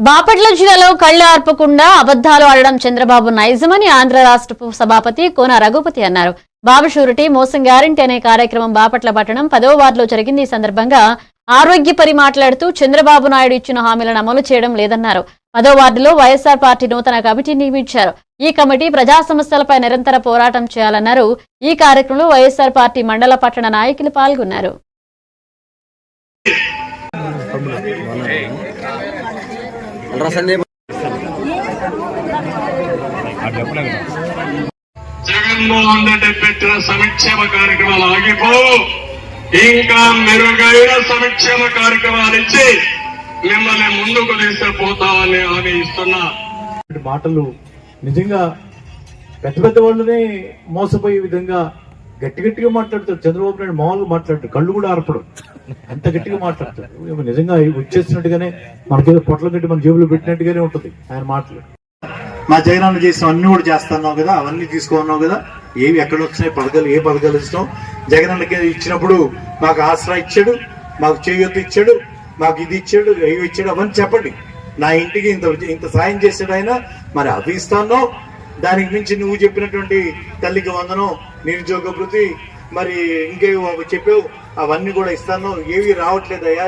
బాపట్ల జిల్లాలో కళ్లు ఆర్పకుండా అబద్దాలు ఆడడం చంద్రబాబు నైజమని ఆంధ్ర రాష్ట్ర సభాపతి కోన రఘుపతి అన్నారు. బాబు షూరిటీ మోసం గ్యారంటీ అనే కార్యక్రమం బాపట్ల పట్టణం 10వ వార్డులో జరిగింది. ఈ సందర్భంగా ఆరోగ్యపరి మాట్లాడుతూ చంద్రబాబు నాయుడు ఇచ్చిన హామీలను అమలు చేయడం లేదన్నారు. 10వ వార్డులో వైఎస్ఆర్ పార్టీ నూతన కమిటీ నియమించారు. ఈ కమిటీ ప్రజా సమస్యలపై నిరంతర పోరాటం చేయాలన్నారు. ఈ కార్యక్రమంలో వైఎస్ఆర్ పార్టీ మండల పట్టణ నాయకులు పాల్గొన్నారు. జగన్మోహన్ రెడ్డి పెట్టిన సంక్షేమ కార్యక్రమాలు ఆగిపో, ఇంకా మెరుగైన సంక్షేమ కార్యక్రమాలు ఇచ్చి మిమ్మల్ని ముందుకు తీసుకుపోతామని హామీ ఇస్తున్నా. మాటలు నిజంగా పెద్ద పెద్ద వాళ్ళనే మోసపోయే విధంగా గట్టిగా మాట్లాడతాడు. చంద్రబాబు నాయుడు మామూలుగా మాట్లాడతాడు, కళ్ళు కూడా ఆర్పడు, అంత గట్టిగా మాట్లాడతాడు. నిజంగా వచ్చేసినట్టుగానే మనకేదో పొట్ల గట్టి మన జేబులో పెట్టినట్టుగానే ఉంటుంది ఆయన మాటలు. మా జగనన్న చేసిన అన్ని కూడా చేస్తున్నావు కదా, అవన్నీ తీసుకున్నావు కదా, ఏవి ఎక్కడ వచ్చినాయి పథకాలు, ఏ పథకాలు ఇస్తాం. జగనన్నకి ఇచ్చినప్పుడు మాకు ఆసరా ఇచ్చాడు, మాకు చేయూత ఇచ్చాడు, మాకు ఇది ఇచ్చాడు, ఏవి ఇచ్చాడు, అవన్నీ చెప్పండి. నా ఇంటికి ఇంత సాయం చేశాడు ఆయన, మరి అవి ఇస్తాను. దానికి మించి నువ్వు చెప్పినటువంటి తల్లికి వందనం, నిరుద్యోగ భృతి, మరి ఇంకేవి చెప్పావు, అవన్నీ కూడా ఇస్తాను. ఏవి రావట్లేదయ్యా.